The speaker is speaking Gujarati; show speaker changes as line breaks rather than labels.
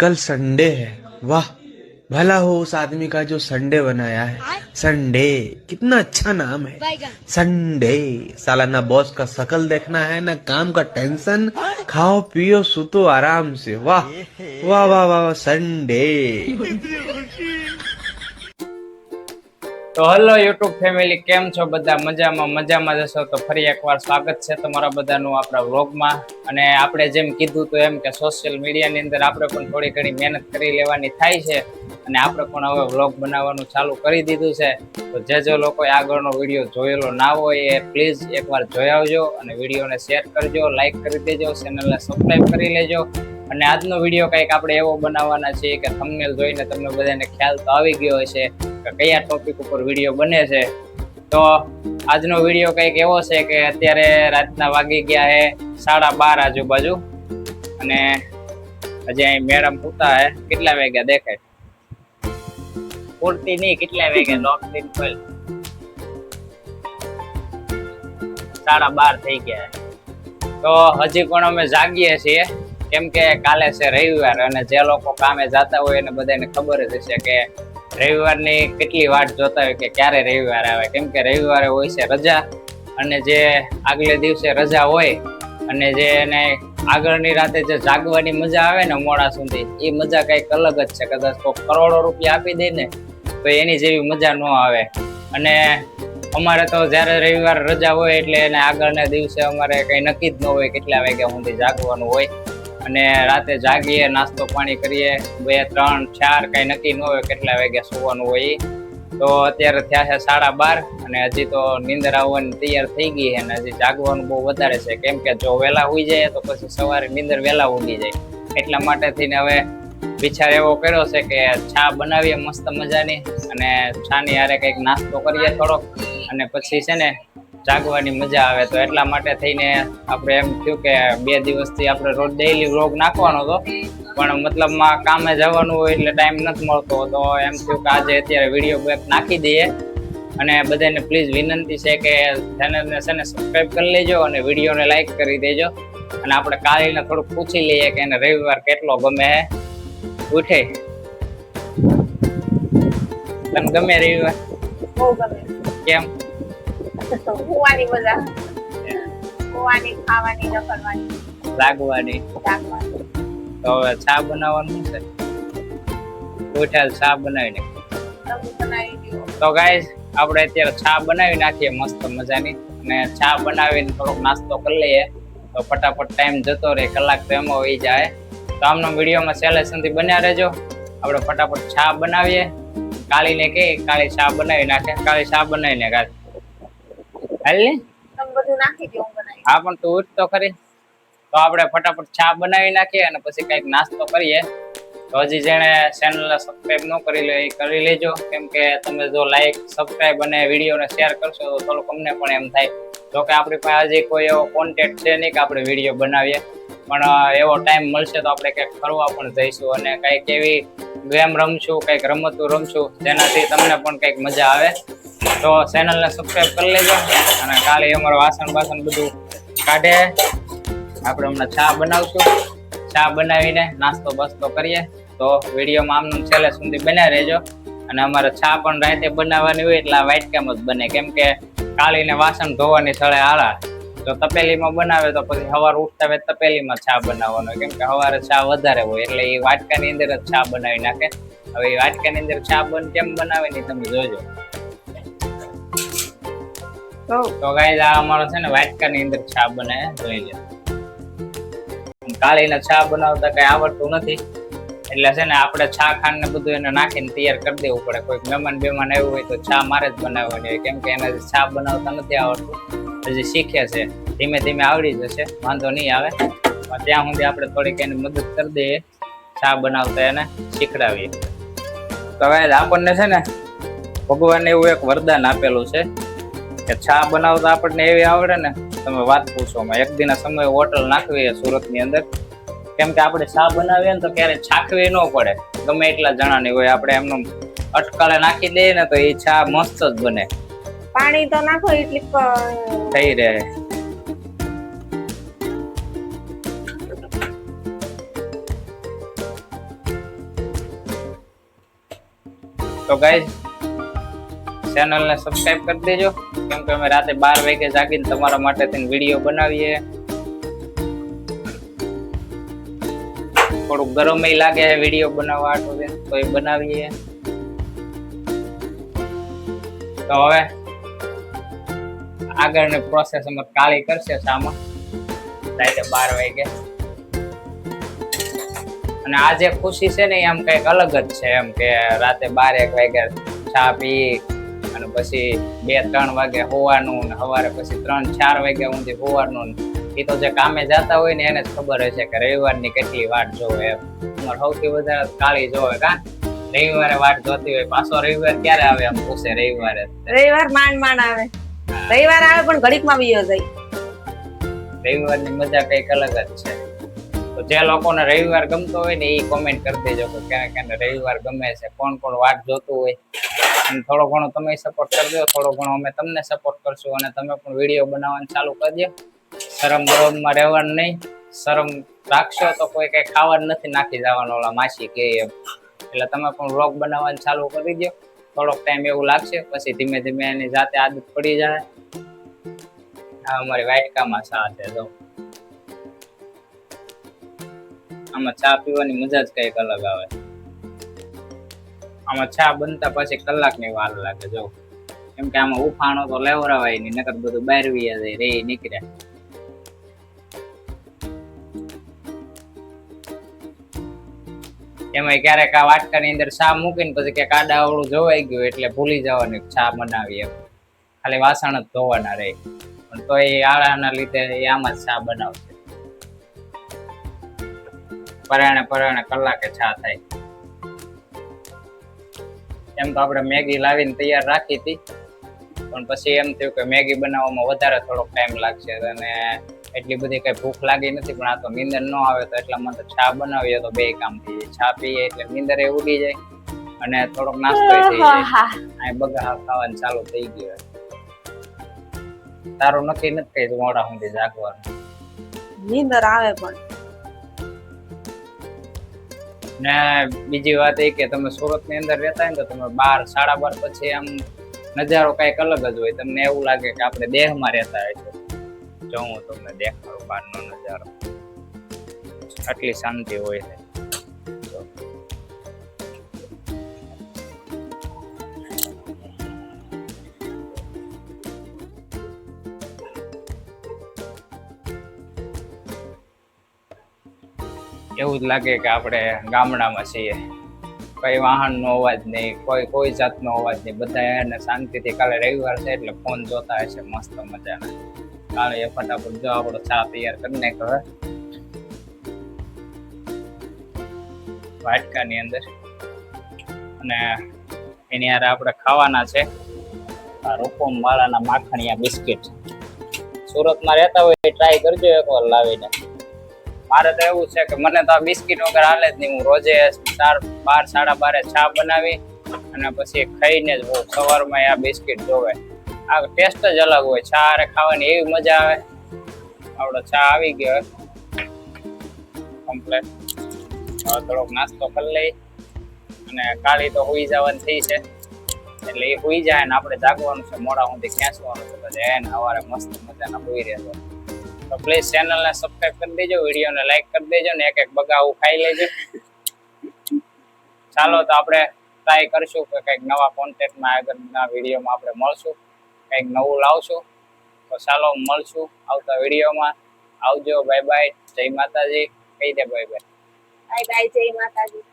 कल संडे है। वाह, भला हो उस आदमी का जो संडे बनाया है। संडे कितना अच्छा नाम है, संडे। साला ना बॉस का शकल देखना है, ना काम का टेंशन, खाओ पियो सुतो आराम से। वाह वाह वाह वाह, संडे।
તો હેલો યુટ્યુબ ફેમિલી, કેમ છો બધા? મજામાં જશો તો ફરી એકવાર સ્વાગત છે તમારા બધાનું આપણા વ્લોગમાં। અને આપણે જેમ કીધું તો એમ કે સોશિયલ મીડિયાની અંદર આપણે પણ થોડી ઘણી મહેનત કરી લેવાની થાય છે અને આપણે પણ હવે વ્લોગ બનાવવાનું ચાલુ કરી દીધું છે। તો જે લોકોએ આગળનો વિડીયો જોયેલો ના હોય એ પ્લીઝ એકવાર જોઈ આવજો અને વિડીયોને શેર કરજો, લાઈક કરી દેજો, ચેનલને સબસ્ક્રાઈબ કરી લેજો। અને આજનો વિડીયો કંઈક આપણે એવો બનાવવાના છીએ કે થંબનેલ જોઈને તમને બધાને ખ્યાલ તો આવી ગયો હશે કે કયા ટોપિક ઉપર વિડીયો બને છે। તો આજનો વિડીયો કંઈક એવો છે કે અત્યારે રાતના વાગી ગયા છે 12:30 આજુબાજુ અને હજી અહીં મેડમ પૂતા હે। કેટલા વાગ્યા દેખાય? પૂરતી નહીં, કેટલા વાગ્યા? લોકડાઉન ખોલ 12:30 થઈ ગયા। તો હજી પણ અમે જાગીએ છીએ કેમ કે કાલે છે રવિવાર અને જે લોકો કામે જતા હોય એને બધાને ખબર જ હશે કે રવિવારની કેટલી વાટ જોતા હોય કે ક્યારે રવિવાર આવે, કેમ કે રવિવારે હોય છે રજા અને જે આગલે દિવસે રજા હોય અને જે એને આગળની રાતે જે જાગવાની મજા આવે ને મોડા સુધી, એ મજા કંઈક અલગ જ છે। કદાચ તો કરોડો રૂપિયા આપી દે ને તો એની જેવી મજા ન આવે। અને અમારે તો જ્યારે રવિવાર રજા હોય એટલે એને આગળના દિવસે અમારે કંઈ નક્કી જ ન હોય કેટલા વાગ્યા સુધી જાગવાનું હોય અને રાતે જાગીએ, નાસ્તો પાણી કરીએ, 2, 3, 4 કઈ નક્કી ન હોય કેટલા વાગ્યા સુવાનું હોય। તો અત્યારે થયા છે 12:30 અને હજી તો નીંદર આવવાની તૈયાર થઈ ગઈ છે અને હજી જાગવાનું બહુ વધારે છે કેમ કે જો વહેલા ઉઈ જાય તો પછી સવારે નીંદર વહેલા ઉડી જાય। એટલા માટે થઈને હવે વિચાર એવો કર્યો છે કે ચા બનાવીએ મસ્ત મજાની અને ચાની હારે કંઈક નાસ્તો કરીએ થોડોક અને પછી છે ને જાગવાની મજા આવે। તો એટલા માટે થઈને આપણે એમ થયું કે 2 દિવસથી આપણે રોજ ડેઈલી વ્લોગ નાખવાનો હતો પણ મતલબમાં કામે જવાનું હોય એટલે ટાઈમ નથી મળતો। તો એમ થયું કે આજે અત્યારે વિડીયો બેક નાખી દઈએ અને બધાને પ્લીઝ વિનંતી છે કે ચેનલને છે ને સબસ્ક્રાઈબ કરી લેજો અને વિડીયોને લાઈક કરી દેજો। અને આપણે કાલીને થોડુંક પૂછી લઈએ કે એને રવિવાર કેટલો ગમે હે। ઉઠે તને ગમે રવિવાર?
બહુ ગમે।
કેમ?
હોવાની મજા, હોવાની, ખાવાની, રખડવાની,
લાગવાની।
જાગવાની।
તો હવે ચા બનાવવાનું છે, ઉઠેલ ચા બનાવીને
તમે બનાવી દો।
તો ગાઈઝ આપણે અત્યારે ચા બનાવી નાખીએ મસ્ત મજાની અને ચા બનાવીને થોડોક નાસ્તો કરી લઈએ તો ફટાફટ ટાઈમ જતો રહે, કલાક તો એમાં વહી જાય। તો આમનો વિડીયોમાં છેલ્લે સુધી બન્યા રહેજો। આપણે ફટાફટ ચા બનાવીએ। કાળીને કે કાળી ચા બનાવી નાખે, કાળી ચા બનાવીને કાઢ હાલ ને
તમે બધું નાખી દો, હું બનાવી।
હા પણ તું ઉઠ તો ખરી। તો આપણે ફટાફટ ચા બનાવી નાખીએ અને પછી કંઈક નાસ્તો કરીએ। તો હજી જેણે ચેનલને સબસ્ક્રાઈબ ન કરી લે એ કરી લેજો કેમ કે તમે જો લાઈક, સબસ્ક્રાઈબ અને વિડીયોને શેર કરશો તો થોડુંક અમને પણ એમ થાય। જો કે આપણી પાસે હજી કોઈ એવો કોન્ટેન્ટ છે નહીં કે આપણે વિડીયો બનાવીએ પણ એવો ટાઈમ મળશે તો આપણે કંઈક ફરવા પણ જઈશું અને કંઈક એવી ગેમ રમશું, કંઈક રમતું રમશું જેનાથી તમને પણ કંઈક મજા આવે। તો ચેનલને સબસ્ક્રાઈબ કરી લેજો અને કાલે અમારું વાસણ બધું કાઢે આપણે હમણાં ચા બનાવશું। ચા બનાવીને નાસ્તો બસ્તો કરીએ તો વિડીયોમાં આમનું છેલ્લે સુધી બન્યા રહેજો। અને અમારે ચા પણ રાતે બનાવવાની હોય એટલે આ વાટકામાં જ બને કેમ કે કાલીને વાસણ ધોવાની સ્થળે આળા, જો તપેલીમાં બનાવે તો પછી સવાર ઉઠતા હોય તપેલીમાં ચા બનાવવાનો કેમ કે સવારે ચા વધારે હોય એટલે એ વાટકાની અંદર જ ચા બનાવી નાખે। હવે એ વાટકાની અંદર ચા કેમ બનાવે ને તમે જોજો। તો ગાઈસ આ અમારો છે ને વાટકાની અંદર ચા બને જોઈ લે। કાળીને ચા બનાવતા કઈ આવડતું નથી એટલે છે ને આપણે છા ખાંડ ને બધું એને નાખીને તૈયાર કરી દેવું પડે। કોઈક મહેમાન આવ્યું હોય તો ચા મારે જ બનાવવાની હોય કેમ કે એને ચા બનાવતા નથી આવડતું, હજી શીખે છે, ધીમે ધીમે આવડી જશે, વાંધો નહીં આવે। ત્યાં સુધી આપણે થોડીક એની મદદ કરી દઈએ, ચા બનાવતા એને શીખડાવીએ। તો ગાઈસ આપણને છે ને ભગવાને એવું એક વરદાન આપેલું છે કે ચા બનાવતા આપણને એવી આવડે ને તમે વાત પૂછો। એક દિના સમય હોટલ નાખવી સુરતની અંદર કેમ કે આપણે ચા બનાવીએ ને તો ક્યારે છાકવી ન પડે, ગમે એટલા જણાની હોય આપણે એમનું અટકાળે નાખી દઈએ ને તો એ ચા મસ્ત જ બને।
પાણી તો નાખો એટલી
થઈ રહે। તો ગાઈઝ ચેનલને સબસ્ક્રાઇબ કરી દેજો, કેમ કે અમે રાતે 12 વાગે જાગીને તમારા માટે થઈને વિડીયો બનાવીએ. થોડુંક ગરમ લાગે વિડીયો બનાવવા આટલું તો એ બનાવીએ. તો હવે આગળની પ્રોસેસ અમે કાળી કરશે શામાં રાતે 12 વાગે. અને આજે ખુશી છે ને એમ કઈક અલગ જ છે, એમ કે રાતે 12-1 વાગે ચા પી અને પછી 2-3 વાગે હોવાનું ને સવારે પછી 3-4 વાગ્યા સુધી હોવાનું. એ તો જે કામે જતા હોય ને એને જ ખબર હશે કે રવિવારની કેટલી વાટ જોવે એમ. તમારે સૌથી વધારે કાળી જોવે કા રવિવારે વાટ જોતી હોય. પાછો રવિવાર ક્યારે આવે એમ પૂછે.
રવિવાર માંડ આવે. રવિવાર આવે પણ ઘડીકમાં બીયો જાય.
રવિવારની મજા કઈક અલગ જ છે. તો જે લોકોને રવિવાર ગમતો હોય ને એ કોમેન્ટ કરી દેજો કે ક્યાં ક્યાં રવિવાર ગમે છે, કોણ કોણ વાટ જોતું હોય. અને થોડો ઘણો તમે સપોર્ટ કરજો, થોડો ઘણો અમે તમને સપોર્ટ કરશું. અને તમે પણ વિડીયો બનાવવાનું ચાલુ કરજો. શરમ બરમમાં રહેવાનું નહીં. શરમ રાખશો તો કોઈ કઈ ખાવાનું નથી નાખી જવાનું ઓલા માસી કે એમ. એટલે તમે પણ વ્લોગ બનાવવાનું ચાલુ કરી દો. થોડોક ટાઈમ એવું લાગશે, પછી ધીમે ધીમે એની જાતે આદત પડી જાય. આ અમારી વાટકામાં ચા છે જો. આમાં ચા પીવાની મજા જ કઈક અલગ આવે. આમાં ચા બનતા પછી કલાકની વાર લાગે જો. કેમ કે આમાં ઉફાણો તો લેવરાવાય નહીં, નકર બધું બહાર વી જાય રે નીકળ્યા. એમાં ક્યારેક આ વાટકાની અંદર ચા મૂકીને પછી કે કાડા આવડું જોવાઈ ગયું એટલે ભૂલી જવાનું ચા બનાવી એમ. ખાલી વાસણ જ ધોવાના રહે. પણ તો એ આળાના લીધે એ આમાં જ ચા બનાવશે. પરાણે કલાકે ચા થાય. એમ તો આપણે મેગી લાવીને તૈયાર રાખી હતી, પણ પછી એમ થયું કે મેગી બનાવવામાં વધારે થોડોક ટાઈમ લાગશે અને એટલી બધી કઈ ભૂખ લાગી નથી. પણ આ તો નીંદર ન આવે તો એટલામાં તો ચા બનાવીએ તો બે કામ થઈ જાય. ચા પીએ એટલે નીંદર એ ઉડી જાય અને થોડોક નાસ્તો થઈ જાય. આ બગા ખાવાનું ચાલુ થઈ ગયું. તારું નક્કી નથી કઈ મોડા સુધી જાગવાનું.
નીંદર આવે પણ.
ને બીજી વાત એ કે તમે સુરત ની અંદર રહેતા હોય ને તો તમે 12-12:30 પછી આમ નજારો કઈક અલગ જ હોય. તમને એવું લાગે કે આપણે દેહમાં રહેતા હોય છે. જો હું તમને દેખાડું બહારનો નજારો, આટલી શાંતિ હોય છે. એવું જ લાગે કે આપણે ગામડામાં છીએ. કઈ વાહનનો અવાજ નહીં, કોઈ જાતનો અવાજ નહીં. બધા એને શાંતિથી, કાલે રવિવાર છે એટલે ફોન જોતા હશે મસ્ત મજાના. કાલે એ ફટાફટ જો આપણો ચા તૈયાર કરી નાખ્યો વાટકાની અંદર. અને એની યાર આપણે ખાવાના છે આ રૂપમ વાળાના માખણિયા બિસ્કિટ. સુરતમાં રહેતા હોય ટ્રાય કરજો એકવાર લાવીને. મારે તો એવું છે કે મને તો આ બિસ્કિટ વગર હાલે જ નહીં. હું રોજે 12-12:30 ચા બનાવી અને પછી ખાઈને જ હું સવારમાં આ બિસ્કિટ જોવે. આ ટેસ્ટ જ અલગ હોય. ચા અરે ખાવાની એવી મજા આવે. આપણો ચા આવી ગયો કમ્પ્લેટ. હવે થોડોક નાસ્તો કરી લઈ અને કાળી તો હુઈ જવાની થઈ છે એટલે એ હુઈ જાય ને આપણે જાગવાનું છે મોડા સુધી ખેંચવાનું છે. પછી એને સવારે મસ્ત મજાના હુઈ રહેજો. તો પ્લીઝ ચેનલને સબસ્ક્રાઇબ કરી દેજો, વિડીયોને લાઈક કરી દેજો ને એક બગાવું ખાઈ લેજો. ચાલો તો આપણે ટ્રાય કરશું કે કંઈક નવા કોન્ટેન્ટમાં આગળના વિડીયોમાં આપણે મળશું, કંઈક નવું લાવશું. તો ચાલો મળશું આવતા વિડીયોમાં. આવજો, બાય બાય, જય માતાજી. કહી દે બાય બાય.
બાય બાય, જય માતાજી.